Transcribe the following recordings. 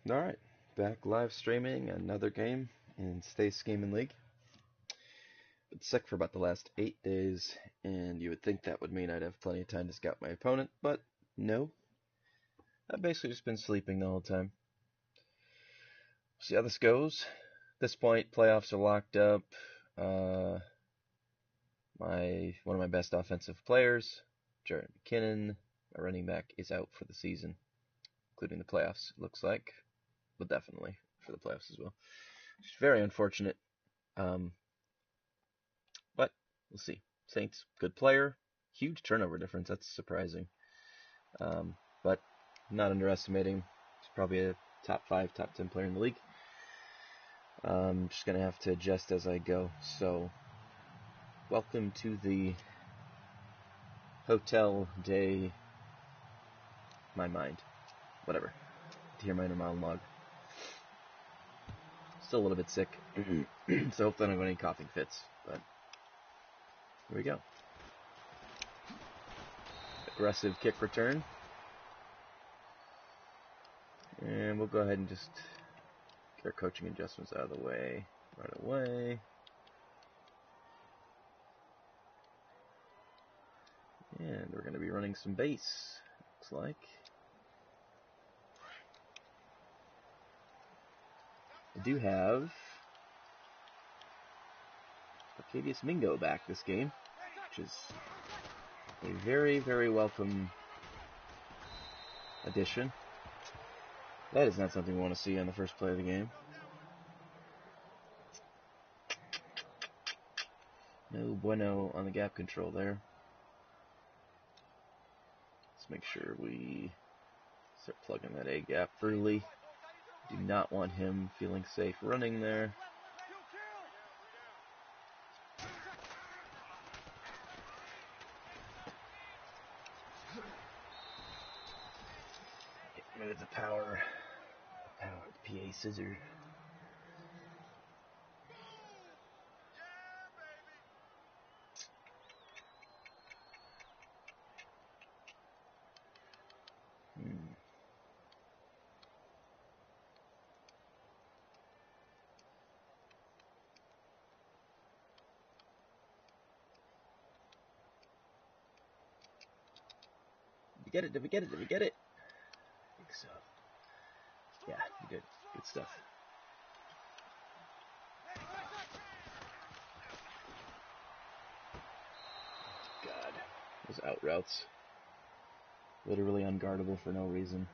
Alright, back live streaming another game in Stay Scheming League. Been sick for about the last 8 days, and you would think that would mean I'd have plenty of time to scout my opponent, but no. I've basically just been sleeping the whole time. See how this goes. At this point, playoffs are locked up. One of my best offensive players, Jerick McKinnon, my running back, is out for the season, including the playoffs, it looks like. But definitely for the playoffs as well. Which is very unfortunate. But we'll see. Saints, good player. Huge turnover difference. That's surprising. But not underestimating. He's probably a top 5, top 10 player in the league. I'm just going to have to adjust as I go. So, welcome to the hotel day. My mind. Whatever. To hear my inner monologue. Still a little bit sick. So hopefully I don't have any coughing fits. But here we go. Aggressive kick return. And we'll go ahead and just get our coaching adjustments out of the way right away. And we're going to be running some base, looks like. I do have Arcadius Mingo back this game, which is a very, very welcome addition. That is not something we want to see on the first play of the game. No bueno on the gap control there. Let's make sure we start plugging that A gap early. Do not want him feeling safe running there. Get rid of the power PA scissor. Did we get it? Did we get it? Did we get it? I think so. Yeah, we did. Good stuff. God, those out routes. Literally unguardable for no reason.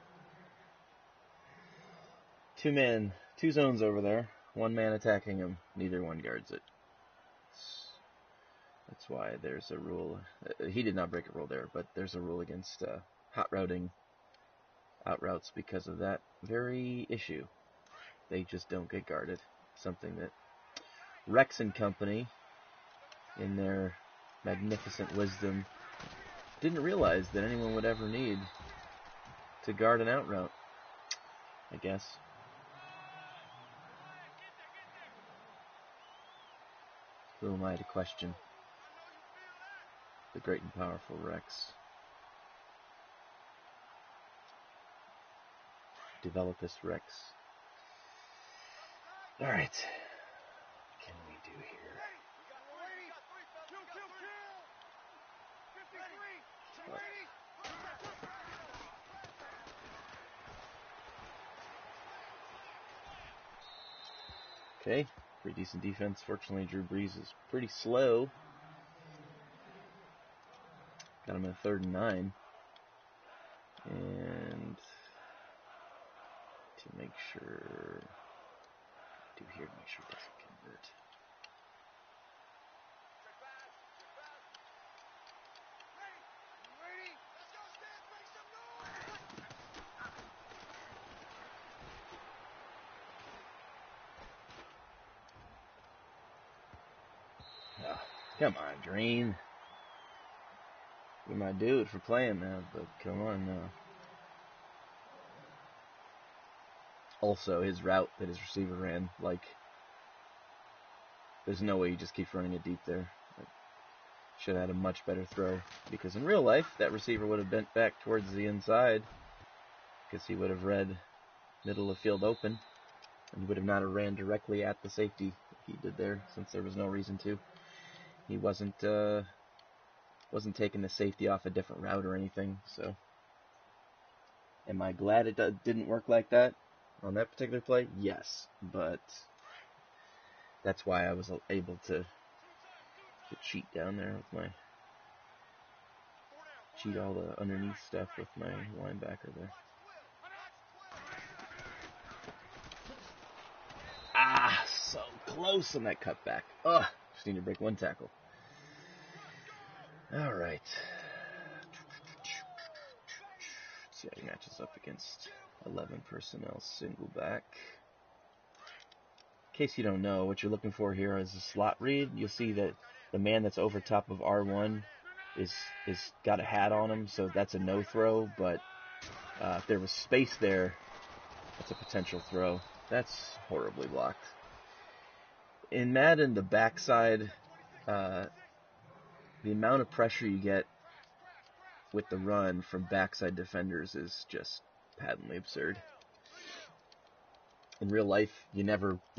Two zones over there. One man attacking him. Neither one guards it. That's why there's a rule. He did not break a rule there, but there's a rule against hot routing out routes because of that very issue. They just don't get guarded. Something that Rex and company, in their magnificent wisdom, didn't realize that anyone would ever need to guard an out route, I guess. Who am I to question the great and powerful Rex? Developus Rex. Alright. What can we do here? Okay, pretty decent defense. Fortunately, Drew Brees is pretty slow. Got him at 3rd and 9. And to make sure, do here to make sure it doesn't convert. Come on, Green. You're my dude for playing that, but come on now. Also, his route that his receiver ran, like, there's no way he just keeps running it deep there. Should have had a much better throw, because in real life, that receiver would have bent back towards the inside, because he would have read middle of field open, and he would have not have ran directly at the safety he did there, since there was no reason to. He wasn't taking the safety off a different route or anything. So, am I glad it didn't work like that on that particular play? Yes, but that's why I was able to cheat down there with my cheat all the underneath stuff with my linebacker there. Ah, so close on that cutback. Ugh, just need to break one tackle. All right. Let's see how he matches up against 11 personnel single back. In case you don't know, what you're looking for here is a slot read. You'll see that the man that's over top of R1 is got a hat on him, so that's a no throw. But if there was space there, that's a potential throw. That's horribly blocked. In Madden, the backside, the amount of pressure you get with the run from backside defenders is just patently absurd. In real life, you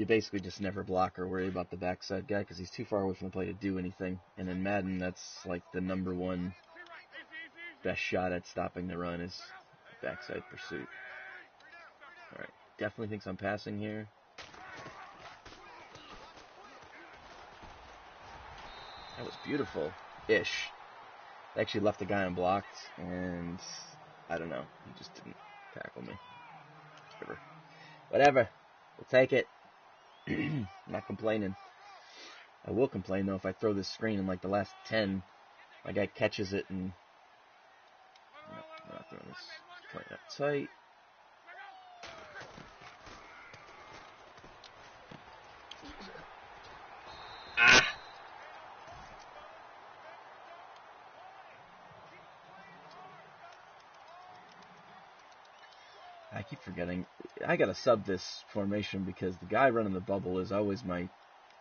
basically just never block or worry about the backside guy because he's too far away from the play to do anything. And in Madden, that's like the number one best shot at stopping the run is backside pursuit. All right, definitely thinks I'm passing here. That was beautiful-ish. They actually left the guy unblocked, and I don't know. He just didn't tackle me. Whatever. We'll take it. I'm not complaining. I will complain, though, if I throw this screen in like the last 10, my guy catches it and... No, I'm not throwing this. Playing up tight. I keep forgetting. I gotta sub this formation because the guy running the bubble is always my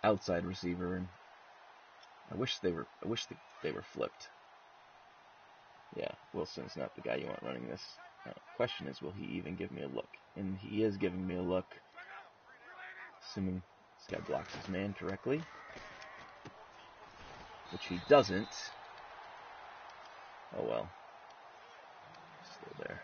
outside receiver, and I wish they were flipped. Yeah, Wilson's not the guy you want running this. Question is, will he even give me a look? And he is giving me a look, assuming this guy blocks his man correctly, which he doesn't. Oh well. Still there.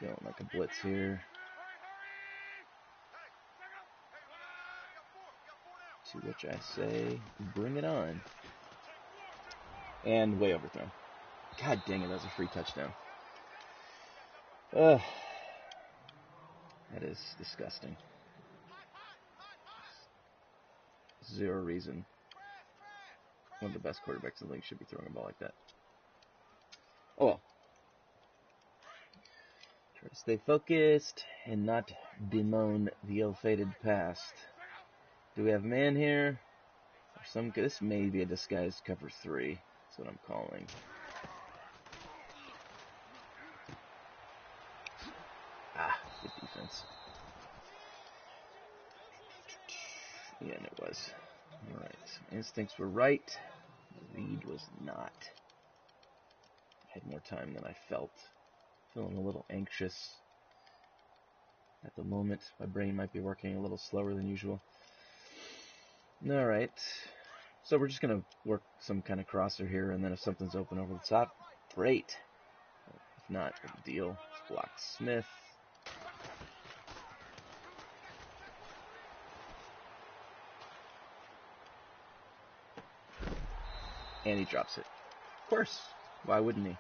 Feeling like a blitz here. To which I say, bring it on. And way overthrown. God dang it, that was a free touchdown. Ugh. That is disgusting. Zero reason one of the best quarterbacks in the league should be throwing a ball like that. Oh well. Try to stay focused and not bemoan the ill-fated past. Do we have man here? This may be a disguised cover 3. That's what I'm calling. Good defense. Yeah, and it was. Alright. Instincts were right. Read was not. I had more time than I felt. Feeling a little anxious at the moment. My brain might be working a little slower than usual. Alright. So we're just going to work some kind of crosser here, and then if something's open over the top, great. If not, big deal. Block Smith. And he drops it. Of course. Why wouldn't he?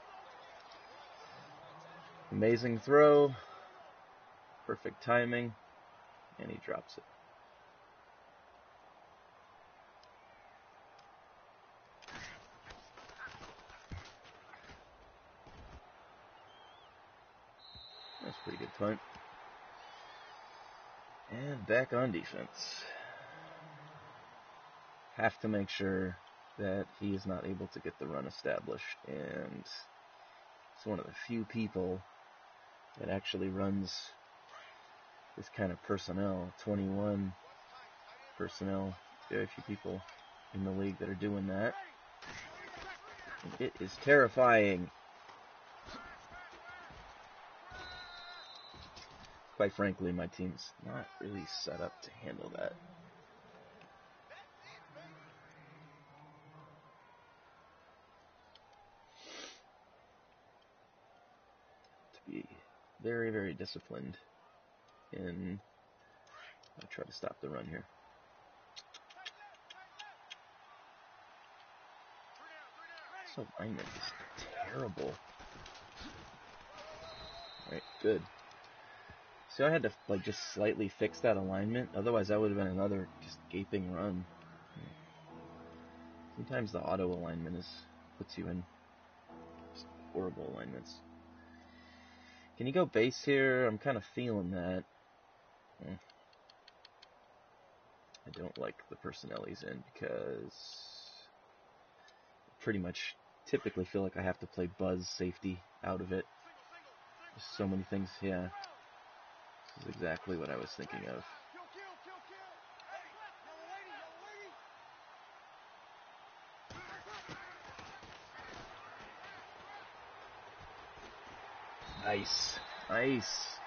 Amazing throw. Perfect timing. And he drops it. That's a pretty good punt. And back on defense. have to make sure that he is not able to get the run established, and it's one of the few people that actually runs this kind of personnel, 21 personnel. Very few people in the league that are doing that. And it is terrifying. Quite frankly, my team's not really set up to handle that. To be very, very disciplined in try to stop the run here. This alignment is terrible. Alright, good. So I had to like just slightly fix that alignment, otherwise that would have been another just gaping run. Sometimes the auto alignment puts you in just horrible alignments. Can you go base here? I'm kind of feeling that. I don't like the personnel he's in because I pretty much typically feel like I have to play Buzz safety out of it. There's so many things, yeah. This is exactly what I was thinking of. Nice. Nice.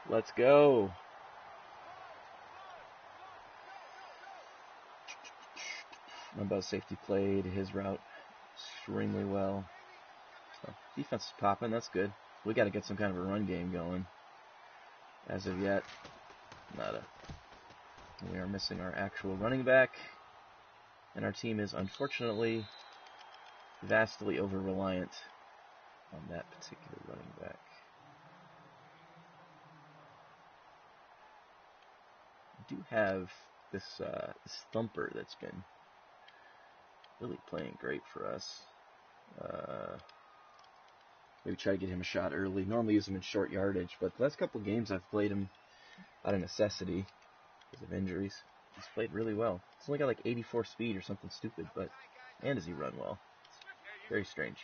Let's go. My Buzz safety played his route extremely well. So, defense is popping. That's good. We got to get some kind of a run game going. As of yet, nada. We are missing our actual running back. And our team is unfortunately vastly over-reliant on that particular running back. We do have this thumper that's been really playing great for us. Maybe try to get him a shot early. Normally use him in short yardage, but the last couple of games I've played him out of necessity because of injuries. He's played really well. He's only got like 84 speed or something stupid, but man, does he run well. It's very strange.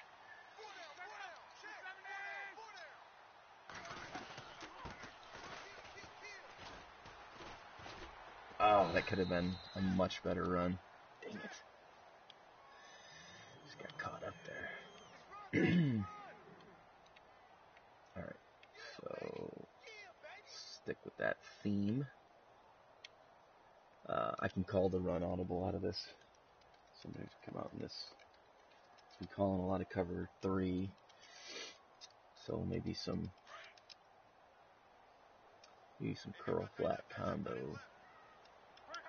Oh, that could have been a much better run. Dang it. Just got caught up there. Alright, so stick with that theme. I can call the run audible out of this. Somebody's come out in this. It's been calling a lot of cover 3. So maybe some curl flat combo.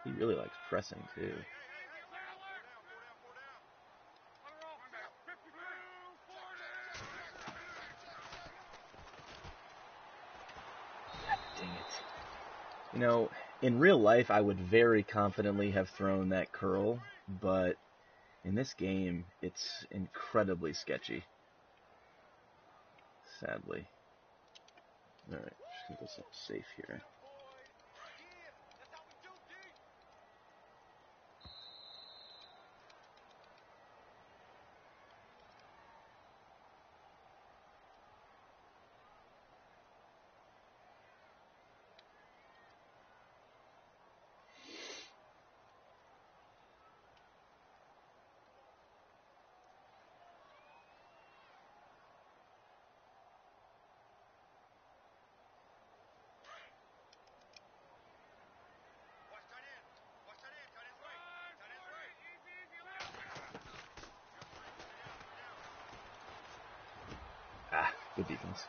He really likes pressing too. Dang it. You know, in real life I would very confidently have thrown that curl, but in this game it's incredibly sketchy. Sadly. Alright, just gonna go something safe here. Ah, good defense.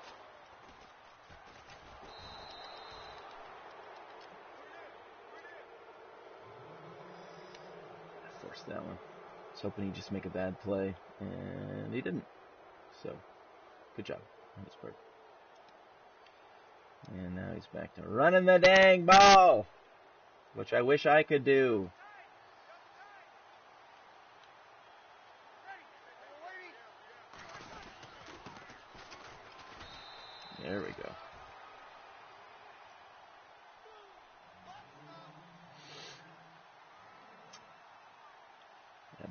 I forced that one. I was hoping he'd just make a bad play, and he didn't. So, good job on his part. And now he's back to running the dang ball, which I wish I could do. There we go.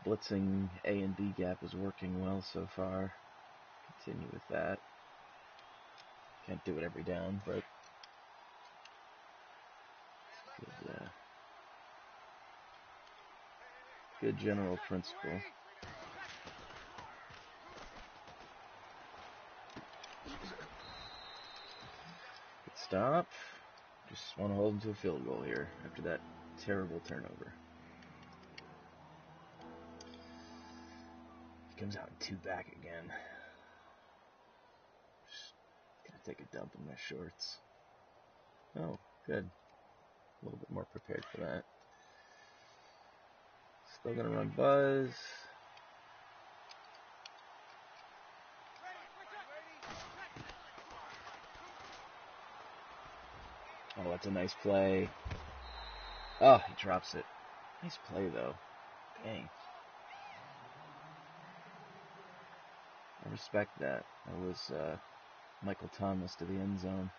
blitzing A and B gap is working well so far. Continue with that. Can't do it every down, but good general principle. Good stop. Just want to hold him to a field goal here after that terrible turnover. He comes out in 2 back again. Just gonna take a dump in my shorts. Oh, good. A little bit more prepared for that. Still gonna run Buzz. Oh, that's a nice play. Oh, he drops it. Nice play, though. Dang. I respect that. That was Michael Thomas to the end zone.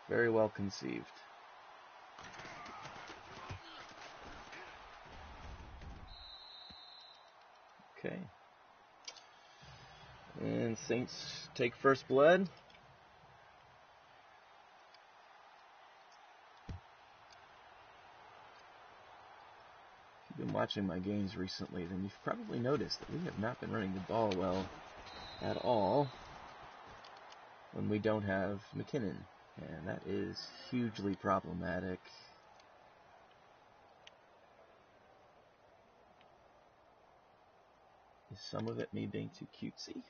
Very well conceived. Okay. And Saints take first blood. If you've been watching my games recently, then you've probably noticed that we have not been running the ball well at all when we don't have McKinnon. And that is hugely problematic. Is some of it me being too cutesy?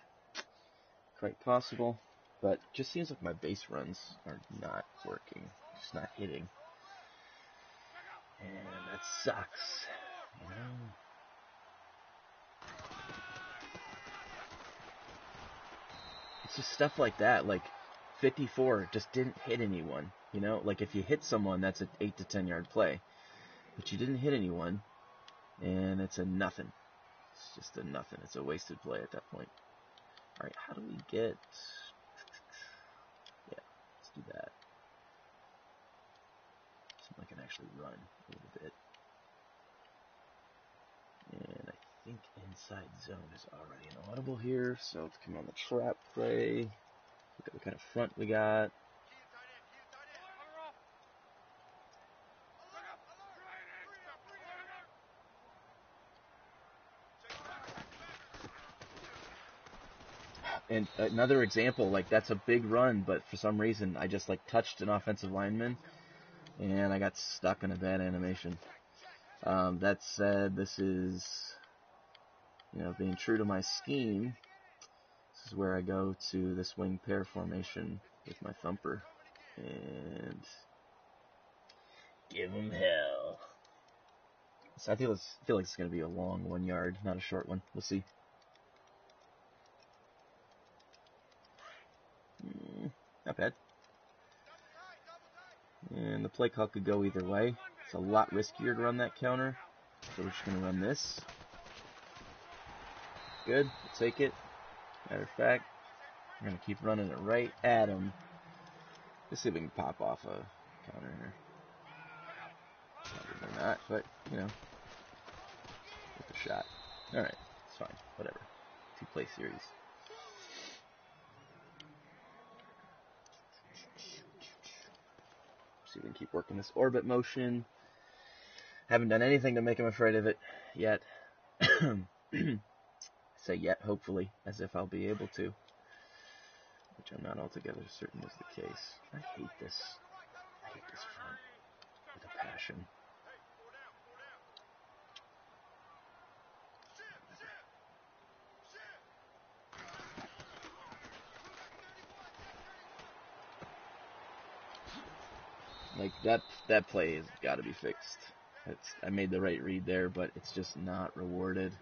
Quite possible. But just seems like my base runs are not working. Just not hitting. And that sucks. You know? It's just stuff like that. Like 54 just didn't hit anyone. You know, like if you hit someone, that's an 8 to 10 yard play. But you didn't hit anyone, and it's a nothing. It's just a nothing. It's a wasted play at that point. All right, how do we get? Yeah, let's do that. So I can actually run a little bit. And I think inside zone is already inaudible here, so let's come on the trap play. Look at what kind of front we got. And another example, like that's a big run, but for some reason I just like touched an offensive lineman and I got stuck in a bad animation. That said, this is, you know, being true to my scheme. This is where I go to this wing pair formation with my thumper and give him hell. So I feel like it's going to be a long 1 yard, not a short one. We'll see. Not bad. And the play call could go either way. It's a lot riskier to run that counter. So we're just going to run this. Good. We'll take it. Matter of fact, we're going to keep running it right at him. Let's see if we can pop off a counter here. Probably not, but, you know, with a shot. Alright, it's fine. Whatever. 2-play series. See if we can keep working this orbit motion. Haven't done anything to make him afraid of it yet. Say yet, hopefully, as if I'll be able to. Which I'm not altogether certain is the case. I hate this. I hate this front with a passion. Like, that play has got to be fixed. I made the right read there, but it's just not rewarded.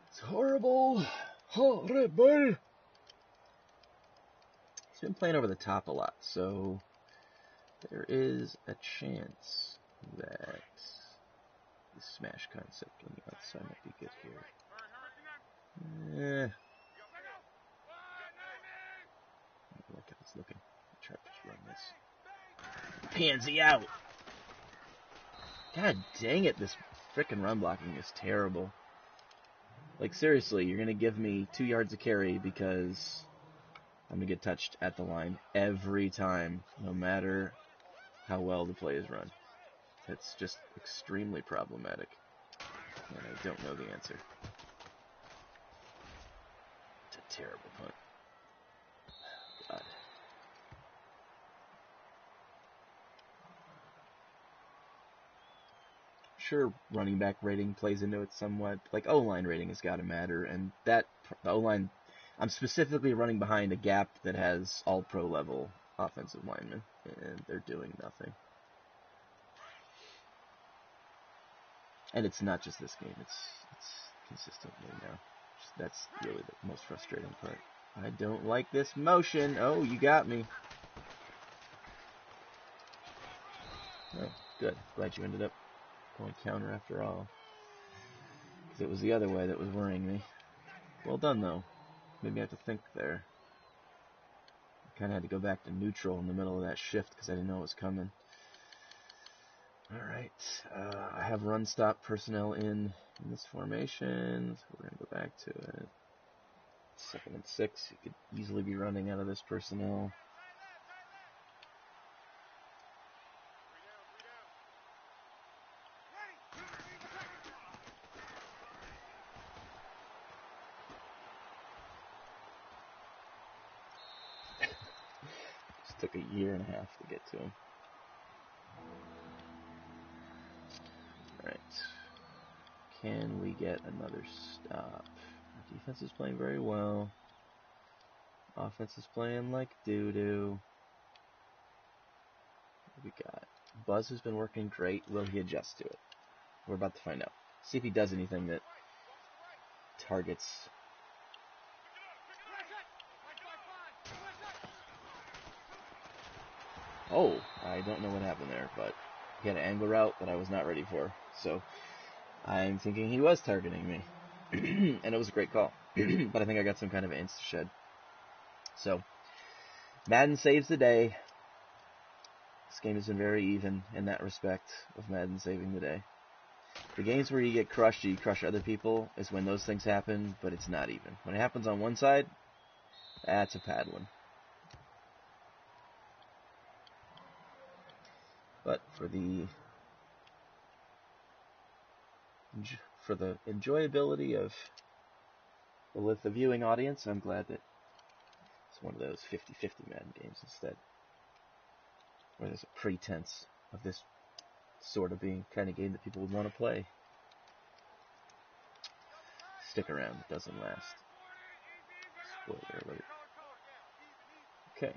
It's horrible. Horrible. He's been playing over the top a lot, so there is a chance that the smash concept on the outside might be good here. I like how it's looking. I'll try to just run this. Pansy out! God dang it, this frickin' run blocking is terrible. Like, seriously, you're going to give me 2 yards of carry because I'm going to get touched at the line every time, no matter how well the play is run. It's just extremely problematic, and I don't know the answer. It's a terrible punt. God. Sure, running back rating plays into it somewhat. Like, O-line rating has got to matter, and that, the O-line, I'm specifically running behind a gap that has all-pro level offensive linemen, and they're doing nothing. And it's not just this game, it's consistently now. That's really the most frustrating part. I don't like this motion. Oh, you got me. Oh, good. Glad you ended up going counter after all. Because it was the other way that was worrying me. Well done, though. Maybe I have to think there. I kind of had to go back to neutral in the middle of that shift because I didn't know it was coming. Alright. I have run stop personnel in this formation. So we're going to go back to it. 2nd and 6. You could easily be running out of this personnel. Just took a year and a half to get to him. Alright. Can we get another stop? Our defense is playing very well. Offense is playing like doo-doo. What we got? Buzz has been working great. Will he adjust to it? We're about to find out. See if he does anything that targets. Oh, I don't know what happened there, but he had an angle route that I was not ready for. So I'm thinking he was targeting me. And it was a great call. But I think I got some kind of insta-shed. So Madden saves the day. This game has been very even in that respect of Madden saving the day. The games where you get crushed, you crush other people, is when those things happen, but it's not even. When it happens on one side, that's a paddling. But for the enjoyability of the viewing audience, I'm glad that it's one of those 50-50 Madden games instead, where there's a pretense of this sort of being kind of game that people would want to play. Stick around, it doesn't last. Spoiler alert. Okay.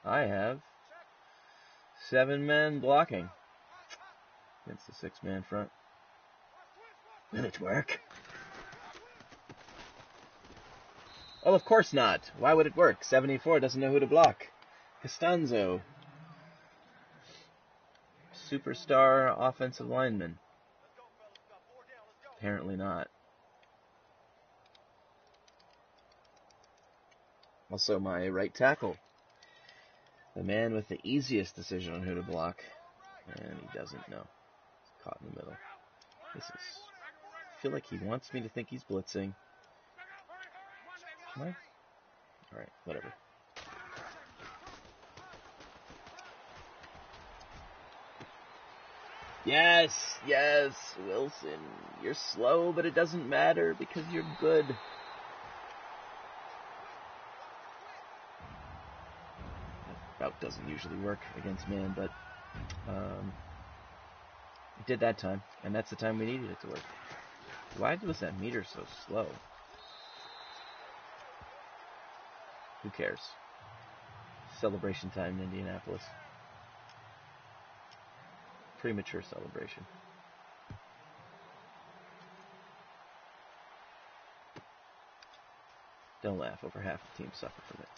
I have 7 men blocking against the 6-man front. Will it work? Oh, of course not. Why would it work? 74 doesn't know who to block. Costanzo. Superstar offensive lineman. Apparently not. Also my right tackle. The man with the easiest decision on who to block. And he doesn't know. He's caught in the middle. I feel like he wants me to think he's blitzing. Am I? Alright, whatever. Yes, yes, Wilson. You're slow, but it doesn't matter because you're good. That route doesn't usually work against man, but it did that time, and that's the time we needed it to work. Why was that meter so slow? Who cares? Celebration time in Indianapolis. Premature celebration. Don't laugh, over half the team suffer from it.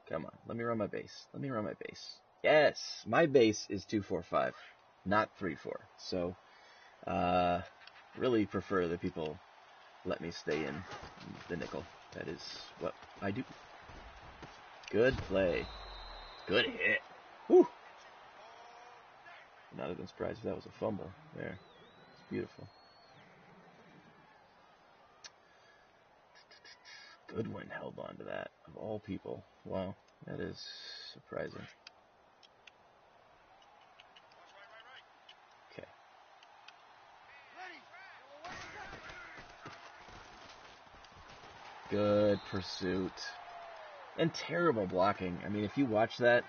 Come on, let me run my base. Let me run my base. Yes, my base is 2-4-5, not 3-4. So, really prefer that people let me stay in the nickel. That is what I do. Good play. Good hit. Whew. Not even surprised if that was a fumble there. It's beautiful. Goodwin held on to that, of all people. Wow, that is surprising. Okay. Good pursuit. And terrible blocking. I mean, if you watch that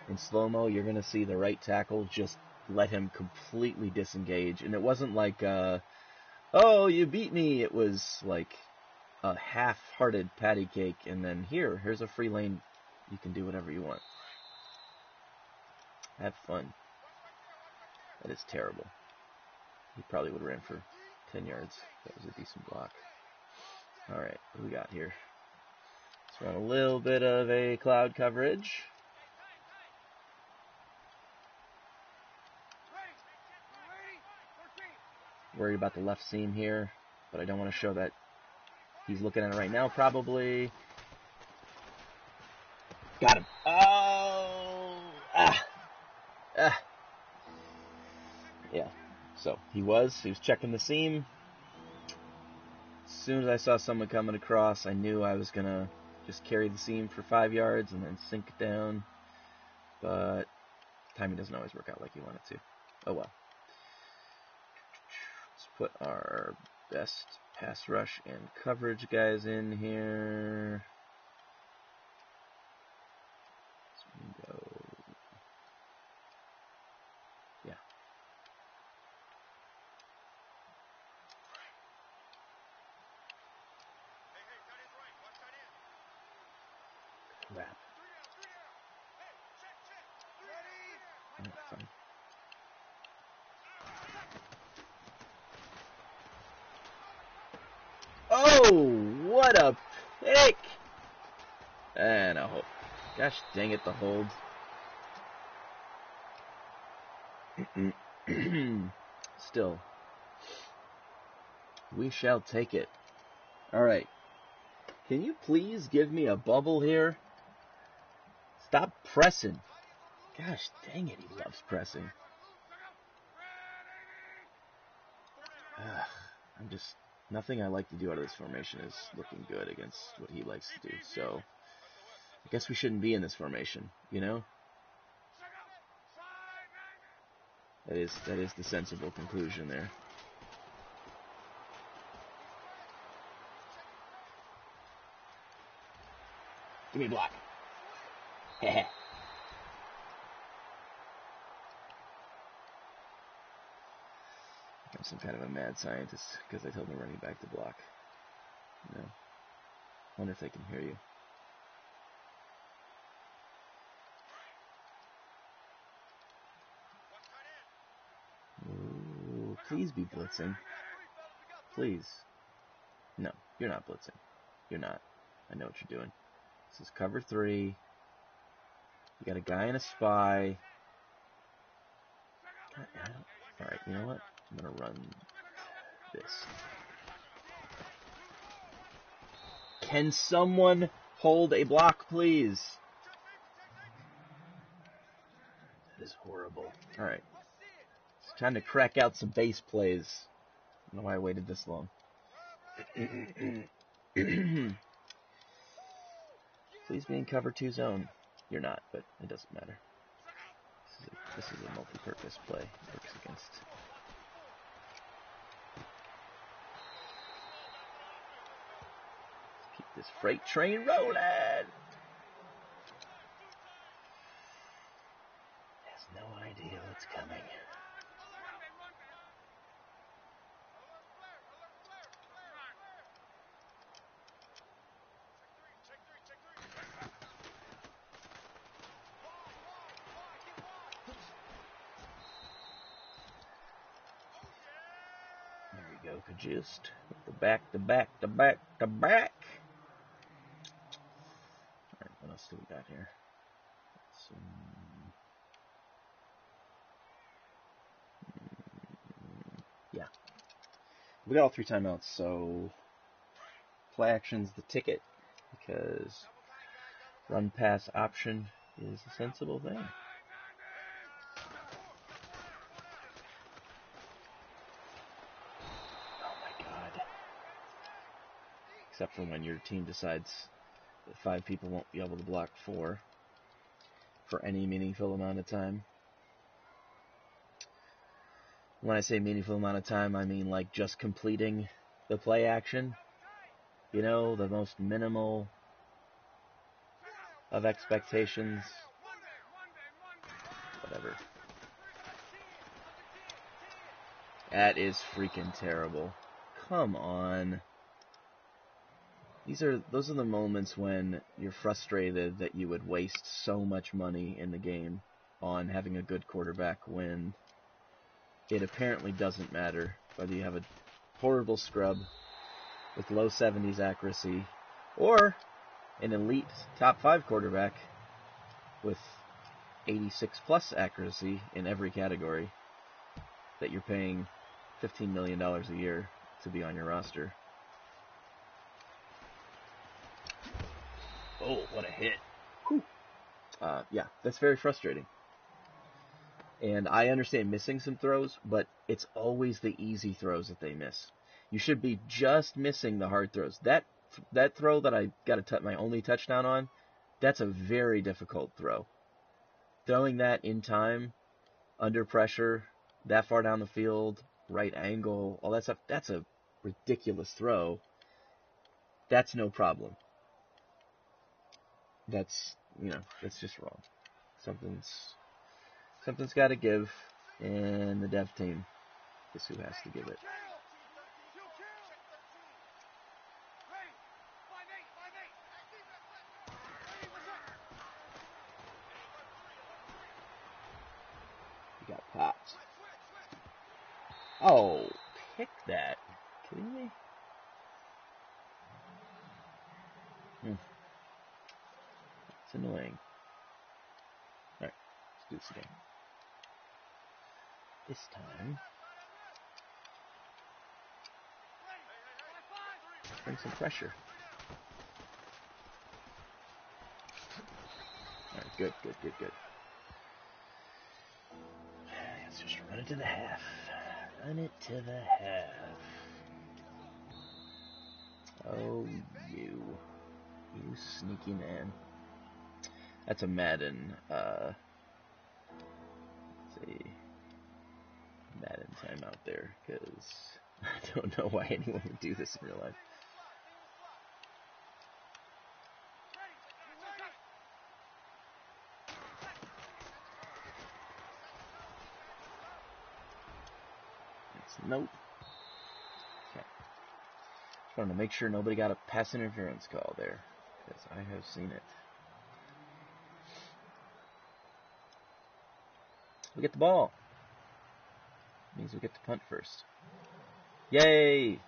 in slow-mo, you're going to see the right tackle just let him completely disengage. And it wasn't like, oh, you beat me. It was like a half-hearted patty cake, and then here's a free lane. You can do whatever you want. Have fun. That is terrible. He probably would have ran for 10 yards. That was a decent block. All right, what do we got here? Let's run a little bit of a cloud coverage. Worried about the left seam here, but I don't want to show that he's looking at it right now, probably. Got him. Oh! Yeah, so he was checking the seam. As soon as I saw someone coming across, I knew I was going to just carry the seam for 5 yards and then sink it down. But timing doesn't always work out like you want it to. Oh well. Let's put our best pass rush and coverage guys in here. Let's go. Yeah. Crap. That's fine. Oh, what a pick! And a hold. Gosh dang it, the hold. Still. We shall take it. Alright. Can you please give me a bubble here? Stop pressing. Gosh dang it, he loves pressing. I'm just... Nothing I like to do out of this formation is looking good against what he likes to do. So, I guess we shouldn't be in this formation, you know? That is the sensible conclusion there. Give me a block. Heh. I'm some kind of a mad scientist because I told my running back to block. You know? Wonder if they can hear you. Ooh, please be blitzing. Please. No, you're not blitzing. You're not. I know what you're doing. This is cover 3. You got a guy and a spy. Alright, you know what? I'm going to run this. Can someone hold a block, please? That is horrible. Alright. It's time to crack out some base plays. I don't know why I waited this long. Please be in cover 2 zone. You're not, but it doesn't matter. This is a multi-purpose play. It works against. Keep this freight train rolling. Has no idea what's coming. There we go, Kajust. The back. Alright, what else do we got here? Yeah. We got all 3 timeouts, so play action's the ticket, because run pass option is a sensible thing. Oh my god. Except for when your team decides that 5 people won't be able to block 4 for any meaningful amount of time. When I say meaningful amount of time, I mean like just completing the play action. You know, the most minimal of expectations. Whatever. That is freaking terrible. Come on. Those are the moments when you're frustrated that you would waste so much money in the game on having a good quarterback when it apparently doesn't matter whether you have a horrible scrub with low 70s accuracy or an elite top 5 quarterback with 86 plus accuracy in every category that you're paying $15 million a year to be on your roster. Oh, what a hit. Whew. Yeah, that's very frustrating. And I understand missing some throws, but it's always the easy throws that they miss. You should be just missing the hard throws. That throw that I got my only touchdown on, that's a very difficult throw. Throwing that in time, under pressure, that far down the field, right angle, all that stuff, that's a ridiculous throw. That's no problem. That's just wrong. Something's got to give, and the dev team is who has to give it. You got popped. Oh, pick that. Kidding me? It's annoying. Alright, let's do this again. This time, let's bring some pressure. Alright, good. Let's just run it to the half. Run it to the half. Oh, you sneaky man. That's a Madden, let's see, Madden timeout there, because I don't know why anyone would do this in real life. Nope. Okay. Just wanted to make sure nobody got a pass interference call there, because I have seen it. We get the ball. Means we get to punt first. Yay!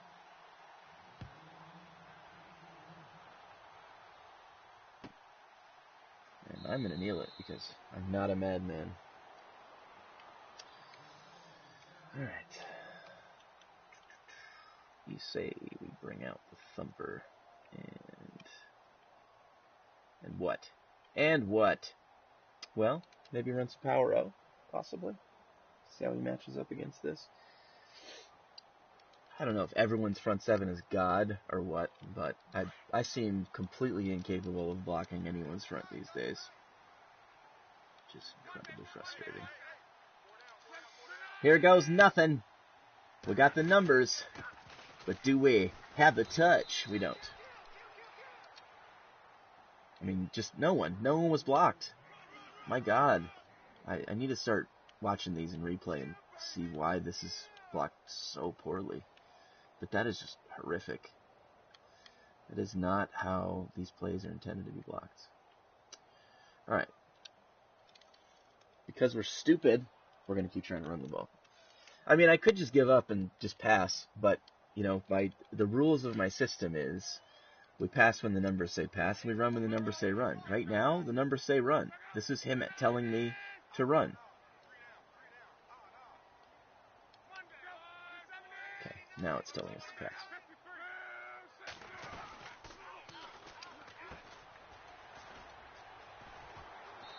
And I'm going to kneel it because I'm not a madman. Alright. You say we bring out the thumper. And what? And what? Well, maybe run some power out, possibly. See how he matches up against this. I don't know if everyone's front seven is God or what, but I seem completely incapable of blocking anyone's front these days. Just incredibly frustrating. Here goes nothing. We got the numbers, but do we have the touch? We don't. I mean, just no one. No one was blocked. My God. I need to start watching these in replay and see why this is blocked so poorly. But that is just horrific. That is not how these plays are intended to be blocked. Alright. Because we're stupid, we're going to keep trying to run the ball. I mean, I could just give up and just pass, but, you know, the rules of my system is We pass when the numbers say pass, and we run when the numbers say run. Right now, the numbers say run. This is him telling me to run. Okay, now it's telling us to pass.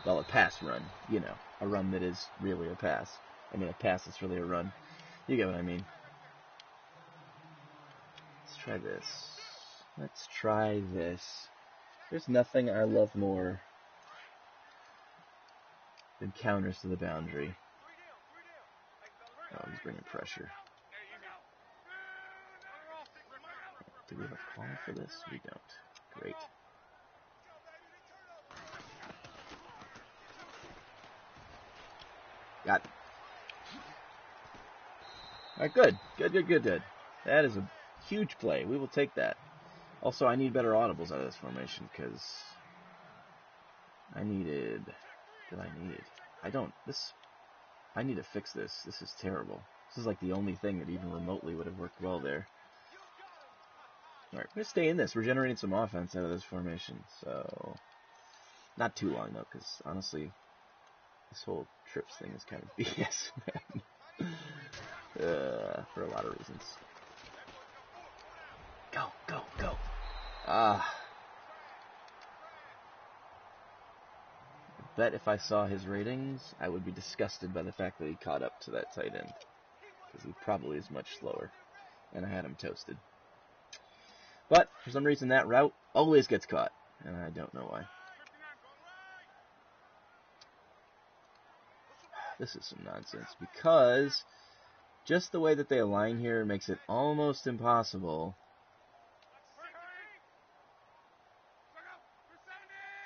Well, a pass run, you know, a run that is really a pass. I mean, a pass that's really a run. You get what I mean. Let's try this. Let's try this. There's nothing I love more than counters to the boundary. Oh, he's bringing pressure. Do we have a call for this? We don't. Great. Got it. Alright, good. Good. That is a huge play. We will take that. Also, I need better audibles out of this formation, because I needed... I need to fix this. This is terrible. This is like the only thing that even remotely would have worked well there. Alright, we're going to stay in this. We're generating some offense out of this formation, so... Not too long, though, because honestly, this whole trips thing is kind of BS, man. For a lot of reasons. Go. I bet if I saw his ratings, I would be disgusted by the fact that he caught up to that tight end. Because he probably is much slower. And I had him toasted. But, for some reason, that route always gets caught. And I don't know why. This is some nonsense. Because just the way that they align here makes it almost impossible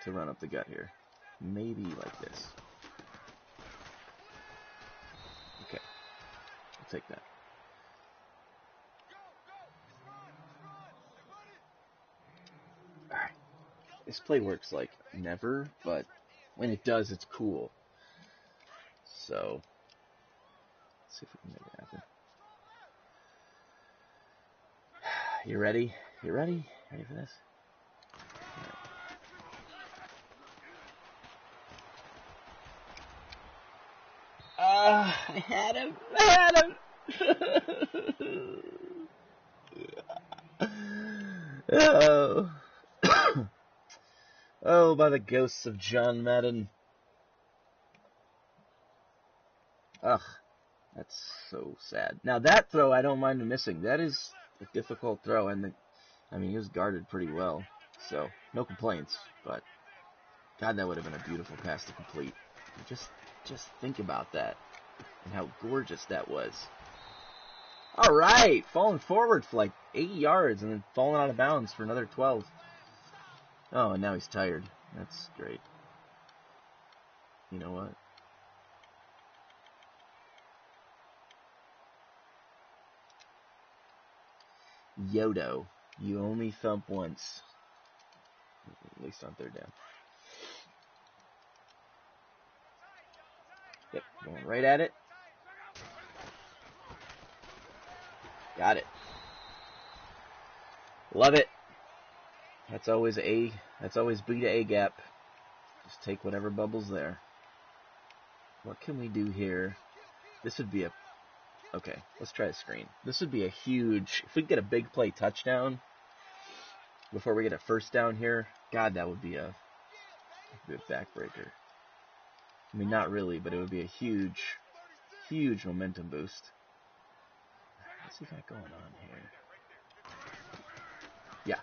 to run up the gut here. Maybe like this. Okay. I'll take that. Alright. This play works like never, but when it does, it's cool. So, let's see if we can make it happen. You ready? Ready for this? I had him. Oh. Oh, by the ghosts of John Madden. Ugh, that's so sad. Now that throw, I don't mind missing. That is a difficult throw, and he was guarded pretty well, so no complaints. But God, that would have been a beautiful pass to complete. Just think about that and how gorgeous that was. All right, falling forward for like 8 yards and then falling out of bounds for another 12. Oh, and now he's tired. That's great. You know what? Yodo, you only thump once. At least on third down. Yep, going right at it. Got it. Love it. That's always B to A gap. Just take whatever bubbles there. What can we do here? This would be a... Okay, let's try a screen. This would be a huge... If we get a big play touchdown before we get a first down here, God, that would be a backbreaker. I mean, not really, but it would be a huge momentum boost. What's he got going on here? Yeah.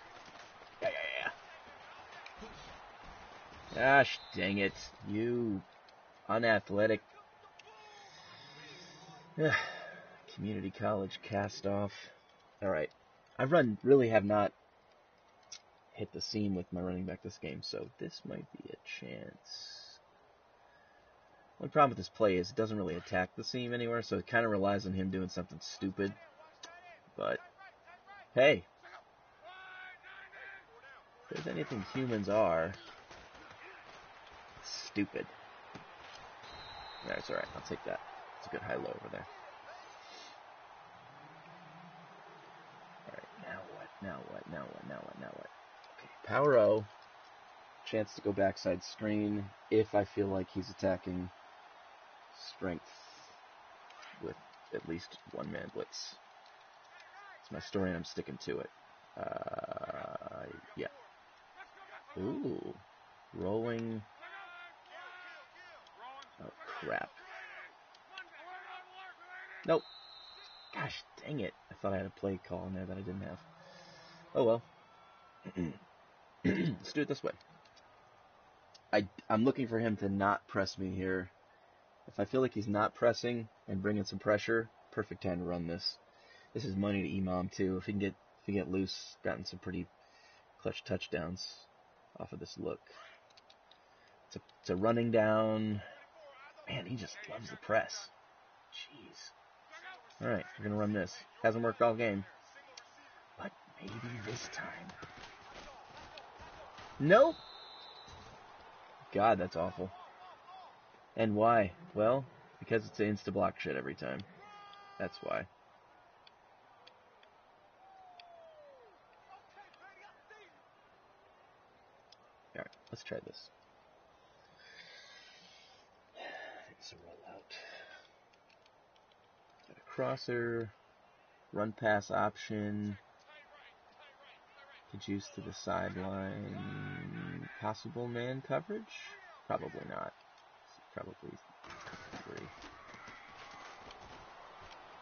Gosh, dang it. You unathletic. Community college cast off. Alright. I really have not hit the seam with my running back this game, so this might be a chance. One problem with this play is it doesn't really attack the seam anywhere, so it kind of relies on him doing something stupid. But, hey. If there's anything humans are, stupid. That's alright, I'll take that. It's a good high-low over there. Alright, now what? Power O. Chance to go backside screen if I feel like he's attacking strength with at least one-man blitz. It's my story and I'm sticking to it. Yeah. Ooh. Rolling. Oh, crap. Nope. Gosh, dang it. I thought I had a play call in there that I didn't have. Oh, well. Let's do it this way. I'm looking for him to not press me here. If I feel like he's not pressing and bringing some pressure, perfect time to run this. This is money to Imam, too. If he can get loose, gotten some pretty clutch touchdowns off of this look. It's a running down. Man, he just loves the press. Jeez. All right, we're going to run this. Hasn't worked all game. But maybe this time. Nope. God, that's awful. And why? Well, because it's an insta-block shit every time. That's why. Alright, let's try this. It's a rollout. Got a crosser. Run pass option. To juice to the sideline. Possible man coverage? Probably not. Probably 3.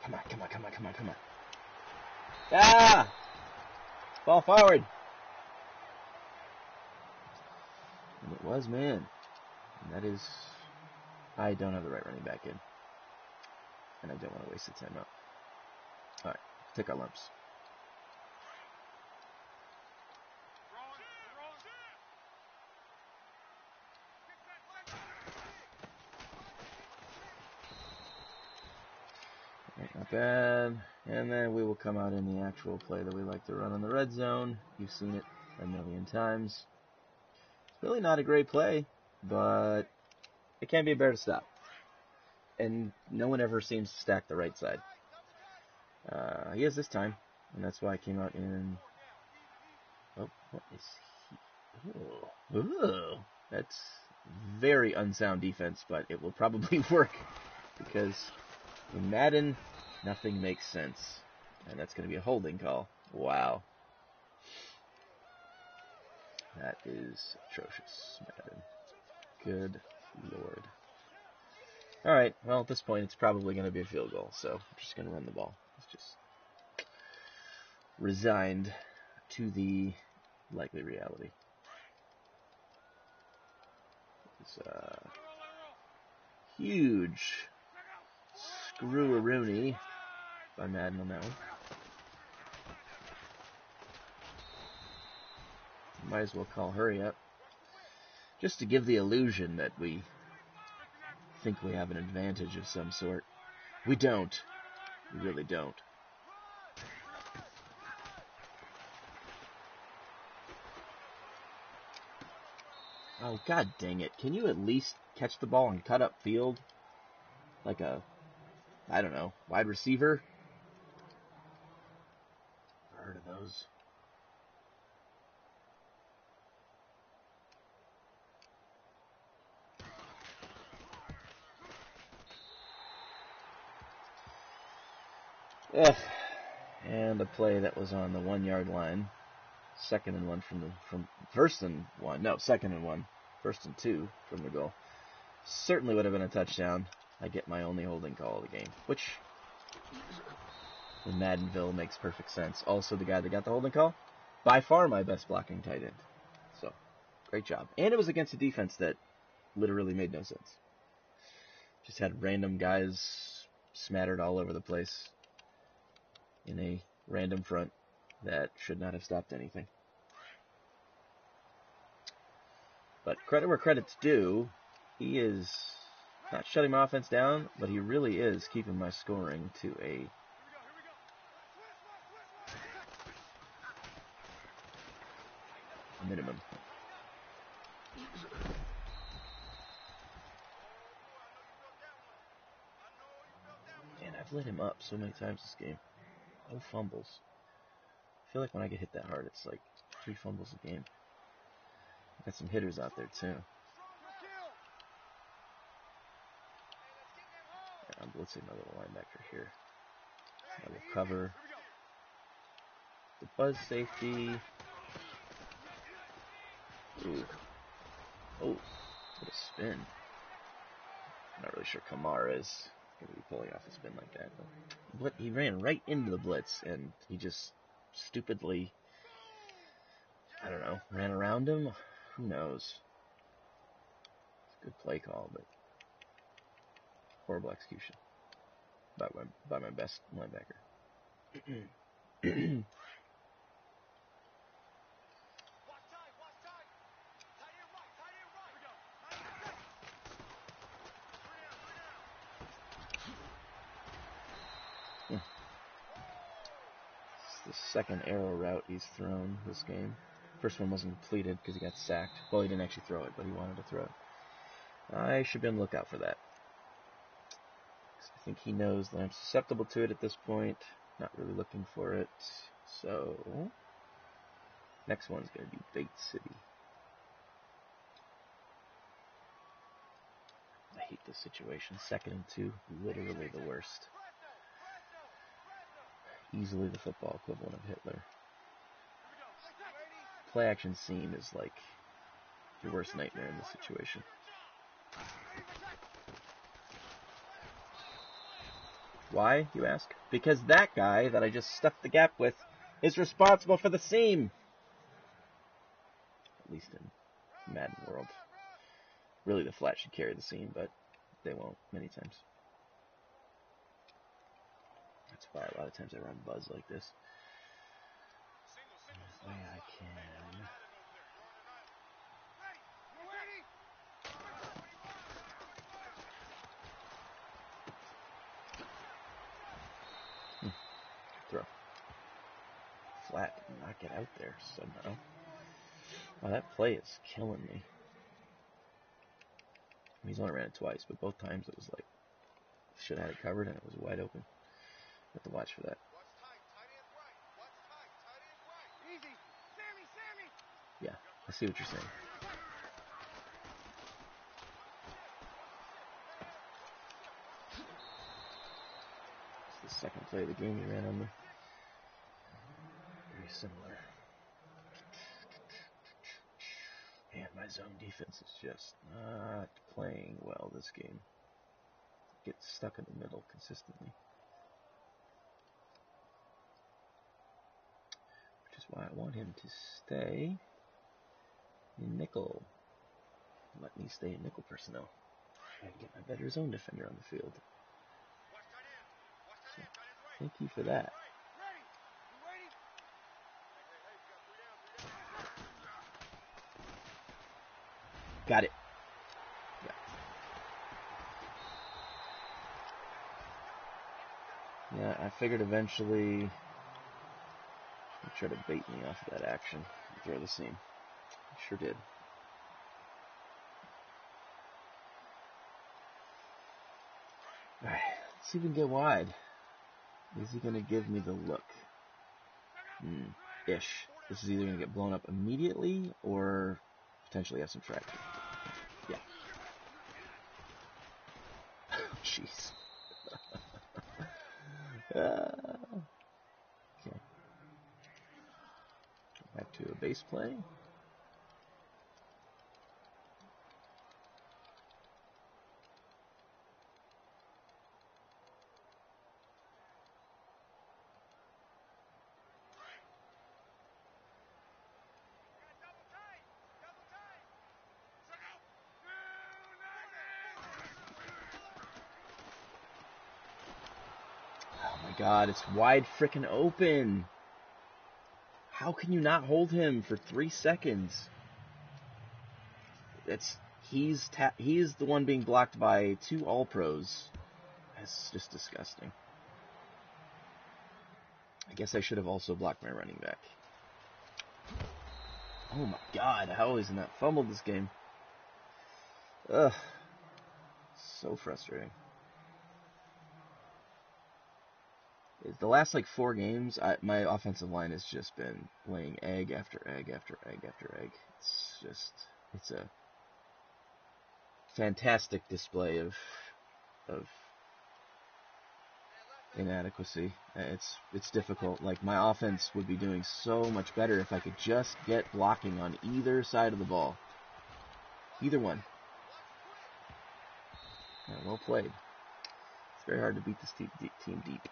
Come on. Ah! Ball forward. And it was man. And that is... I don't have the right running back in. And I don't want to waste the timeout. Alright, take our lumps. Not bad. And then we will come out in the actual play that we like to run on the red zone. You've seen it a million times. It's really not a great play, but it can't be better to stop. And no one ever seems to stack the right side. He is this time, and that's why I came out in... Oh, what is he? Ooh. That's very unsound defense, but it will probably work because in Madden, nothing makes sense. And that's going to be a holding call. Wow. That is atrocious, Madden. Good Lord. Alright, well, at this point, it's probably going to be a field goal, so I'm just going to run the ball. It's just resigned to the likely reality. It's huge screw-a-rooney by Madden on that one. Might as well call hurry up. Just to give the illusion that we think we have an advantage of some sort. We don't. We really don't. Oh, god dang it. Can you at least catch the ball and cut up field? Like a, I don't know, wide receiver? I've heard of those. Ugh. And a play that was on the 1-yard line. 2nd and 1 from 1st and 1. No, 2nd and 1. 1st and 2 from the goal. Certainly would have been a touchdown. I get my only holding call of the game, which in Maddenville makes perfect sense. Also, the guy that got the holding call, by far my best blocking tight end. So, great job. And it was against a defense that literally made no sense. Just had random guys smattered all over the place in a random front that should not have stopped anything. But credit where credit's due, he is not shutting my offense down, but he really is keeping my scoring to a minimum. And I've lit him up so many times this game. No fumbles. I feel like when I get hit that hard, it's like 3 fumbles a game. Got some hitters out there too. I'm blitzing my little linebacker here. Double cover. The buzz safety. Ooh. Oh, what a spin. I'm not really sure Kamara is going to be pulling off a spin like that. But he ran right into the blitz, and he just stupidly, I don't know, ran around him? Who knows? It's a good play call, but horrible execution by my best linebacker. The second arrow route he's thrown this game. First one wasn't completed because he got sacked. Well, he didn't actually throw it, but he wanted to throw it. I should be on the lookout for that. I think he knows that I'm susceptible to it at this point. Not really looking for it. So, next one's going to be Bait City. I hate this situation. 2nd and 2, literally the worst. Easily the football equivalent of Hitler. Play action seam is like your worst nightmare in this situation. Why, you ask? Because that guy that I just stuffed the gap with is responsible for the seam. At least in Madden World. Really, the flat should carry the seam, but they won't many times. That's why a lot of times I run buzz like this. This way I can. Throw. Flat did not get out there somehow. Wow, that play is killing me. He's only ran it twice, but both times it was like, should have had it covered and it was wide open. You have to watch for that. Yeah, I see what you're saying. It's the second play of the game he ran on me. Very similar. Man, my zone defense is just not playing well this game. Gets stuck in the middle consistently. Which is why I want him to stay in nickel. Let me stay in nickel personnel. And get my better zone defender on the field. So, thank you for that. Got it. Yeah, I figured eventually he'd try to bait me off of that action and throw the seam. He sure did. Alright, let's see if we can get wide. Is he going to give me the look? Ish. This is either going to get blown up immediately or potentially have some traction. Yeah. Jeez. Okay. Back to a base play. Oh my god, it's wide frickin' open. How can you not hold him for 3 seconds? He's the one being blocked by 2 All-Pros. That's just disgusting. I guess I should have also blocked my running back. Oh my god, how is he not fumbled this game? Ugh. So frustrating. The last 4 games, my offensive line has just been laying egg after egg after egg after egg. It's just It's a fantastic display of inadequacy. It's difficult. Like, my offense would be doing so much better if I could just get blocking on either side of the ball. Either one. Yeah, well played. It's very hard to beat this team deep.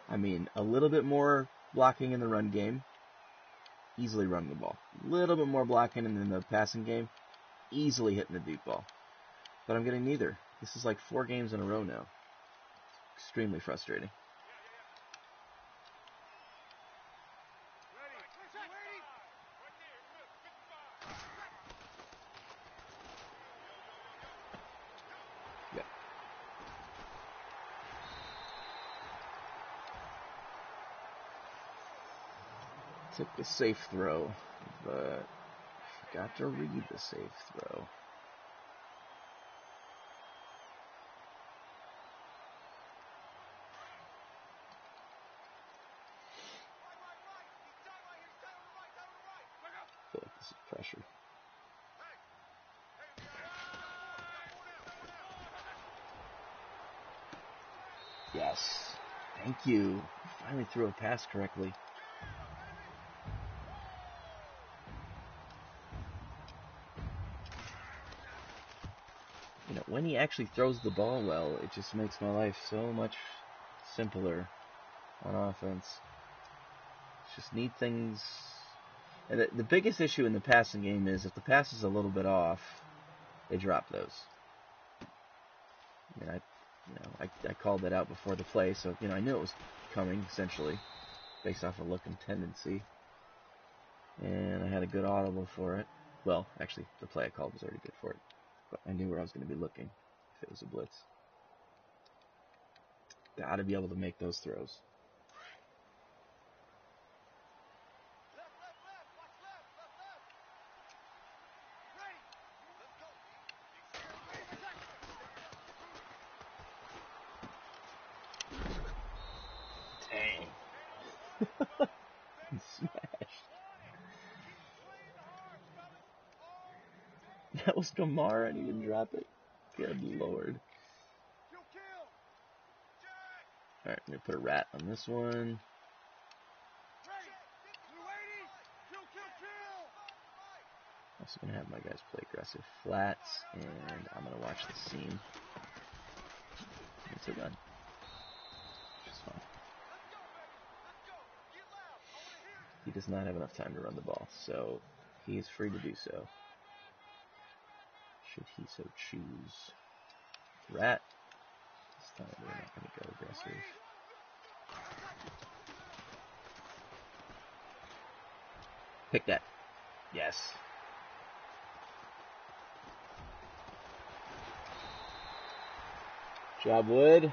I mean, a little bit more blocking in the run game, easily running the ball. A little bit more blocking in the passing game, easily hitting the deep ball. But I'm getting neither. This is like 4 games in a row now. Extremely frustrating. Yep. Took the safe throw, but forgot to read the safe throw. I feel like this is pressure. Yes. Thank you. Finally threw a pass correctly. You know, when he actually throws the ball well, it just makes my life so much simpler on offense. Just need things. And the biggest issue in the passing game is if the pass is a little bit off, they drop those. I mean, I called that out before the play, so I knew it was coming essentially, based off of look and tendency, and I had a good audible for it. Well, actually, the play I called was already good for it, but I knew where I was going to be looking if it was a blitz. Got to be able to make those throws. Smash. That was Kamara and he didn't drop it. Good lord. Alright, I'm going to put a rat on this one. Also going to have my guys play aggressive flats, and I'm going to watch the seam. It's a run. Which is fine. He does not have enough time to run the ball, so he is free to do so, should he so choose. Rat. This time we're not going to go aggressive. Pick that. Yes. Job Wood.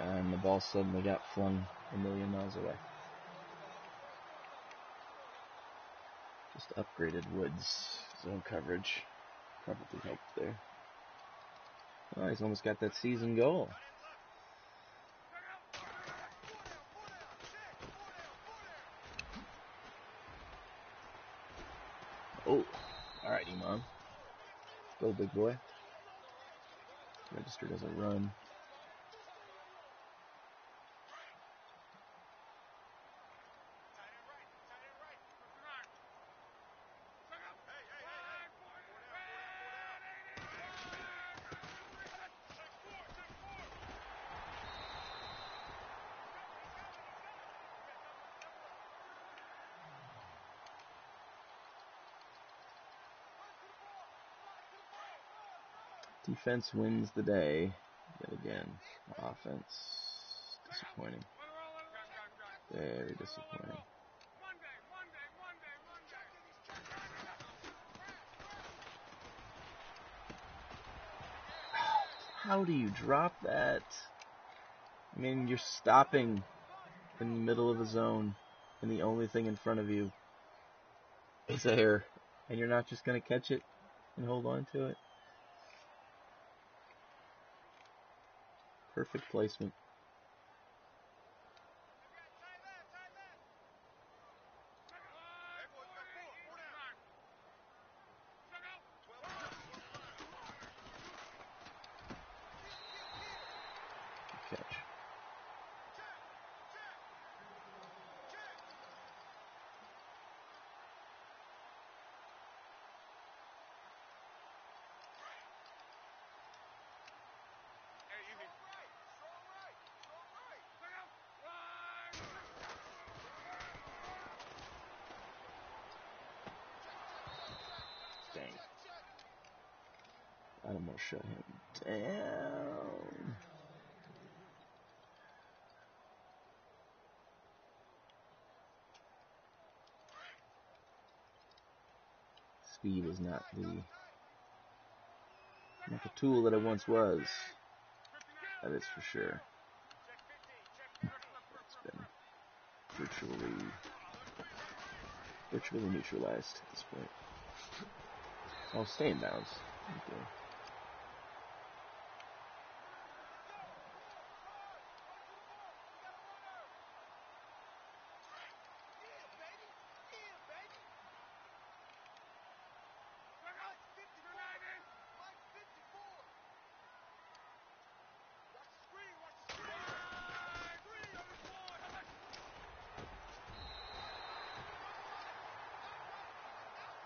And the ball suddenly got flung a million miles away. Just upgraded Wood's zone coverage. Probably helped there. Oh, he's almost got that season goal. Oh, alright, Imam. Go, big boy. Registered as a run. Defense wins the day. Yet again, offense, disappointing. Very disappointing. How do you drop that? I mean, you're stopping in the middle of a zone, and the only thing in front of you is air, and you're not just going to catch it and hold on to it. Perfect placement. Lattimore shut him down. Speed is not the tool that it once was. That is for sure. It's been virtually neutralized at this point. Oh, stay in bounds. Okay.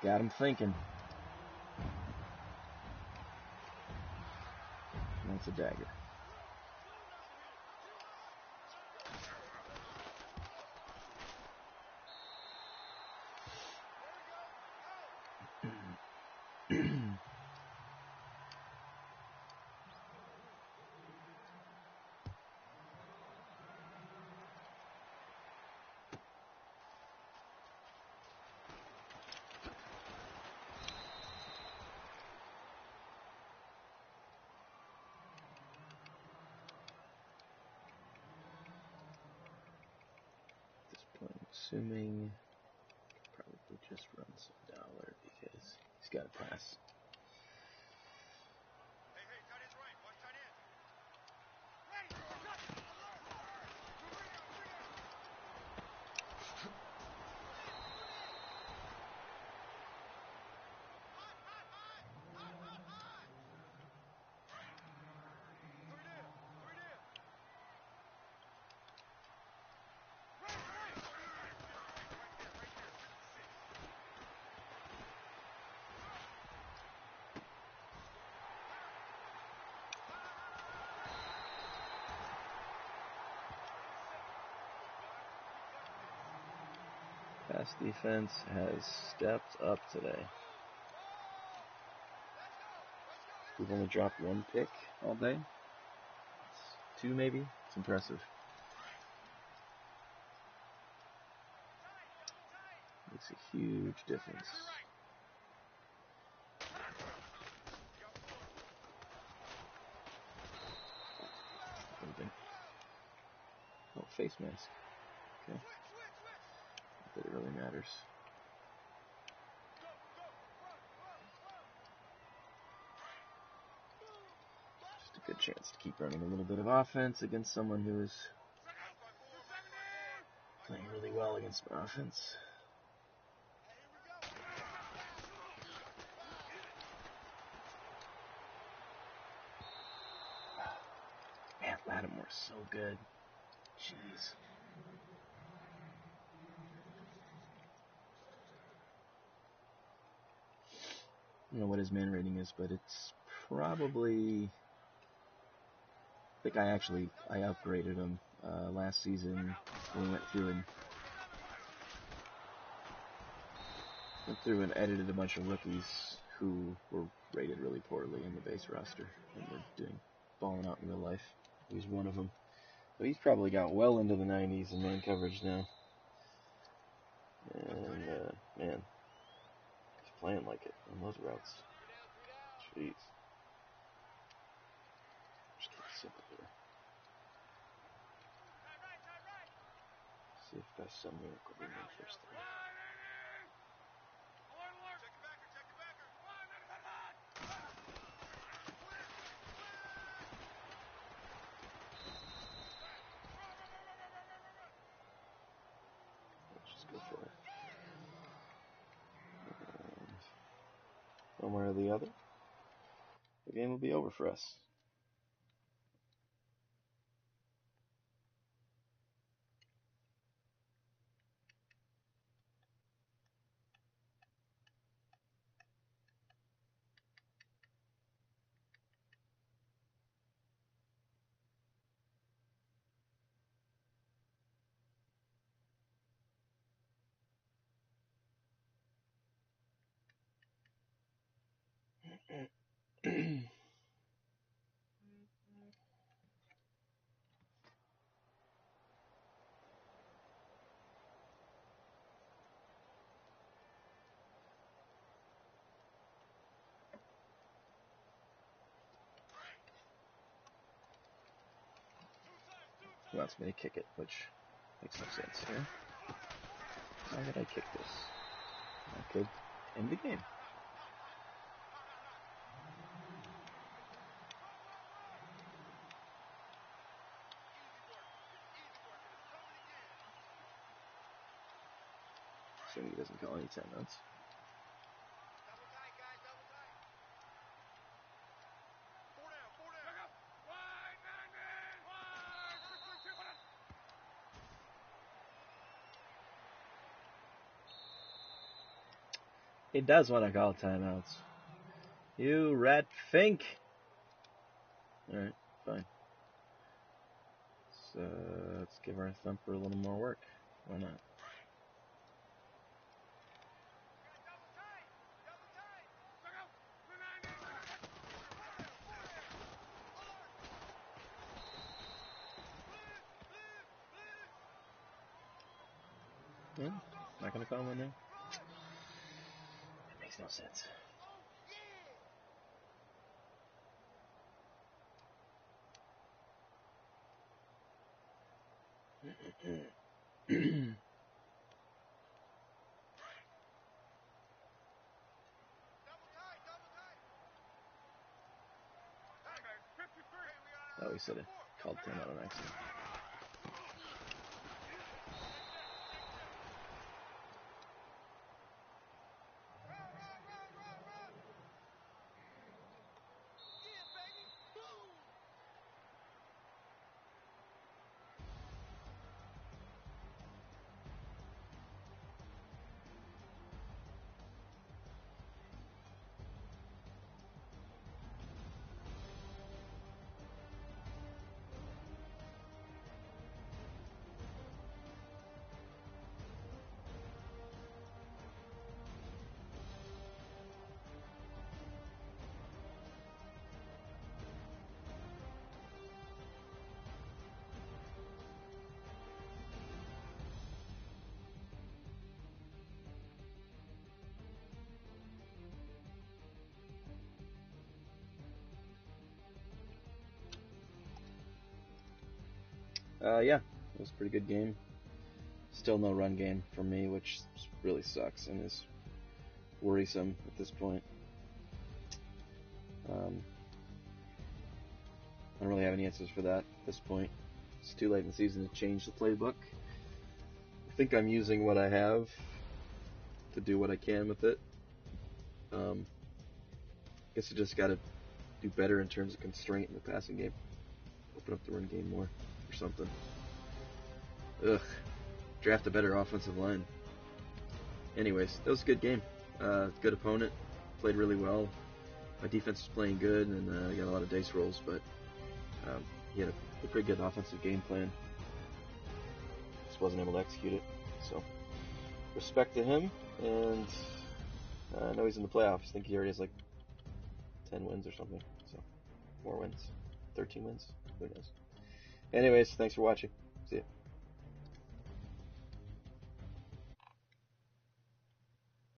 Got him thinking. That's a dagger. Assuming probably just run some dollar because he's got a pass. Pass defense has stepped up today. We've only dropped one pick all day. Two maybe. It's impressive. Makes a huge difference. Oh, face mask. Okay. Not that it really matters. Just a good chance to keep running a little bit of offense against someone who is playing really well against my offense. Man, Lattimore's so good. Jeez. I don't know what his man rating is, but it's probably... I think I upgraded him last season. We went through and edited a bunch of rookies who were rated really poorly in the base roster and were balling out in real life. He's one of them. So he's probably got well into the 90s in man coverage now. And, man, he's playing like it on those routes. Jeez. Just keep it simple here. See if by some miracle we win first thing. Let's just go for it. One way or the other, the game will be over for us. He wants me to kick it, which makes no sense here. Why would I kick this? I could end the game. Assuming he doesn't call any timeouts. He does want to call timeouts. You rat fink! Alright, fine. So, let's give our thumper a little more work. Why not? Yeah, not gonna call him in there. It makes no sense. Oh, he said it. Called timeout on accident. Yeah, it was a pretty good game. Still no run game for me, which really sucks and is worrisome at this point. I don't really have any answers for that at this point. It's too late in the season to change the playbook. I think I'm using what I have to do what I can with it. Guess I just got to do better in terms of constraint in the passing game. Open up the run game more or something. Ugh. Draft a better offensive line. Anyways, that was a good game. Good opponent. Played really well. My defense was playing good, and I got a lot of dice rolls, but he had a pretty good offensive game plan. Just wasn't able to execute it. So, respect to him, and I know he's in the playoffs. I think he already has like 10 wins or something. So, more wins. 13 wins. Who knows? Anyways, thanks for watching. See ya.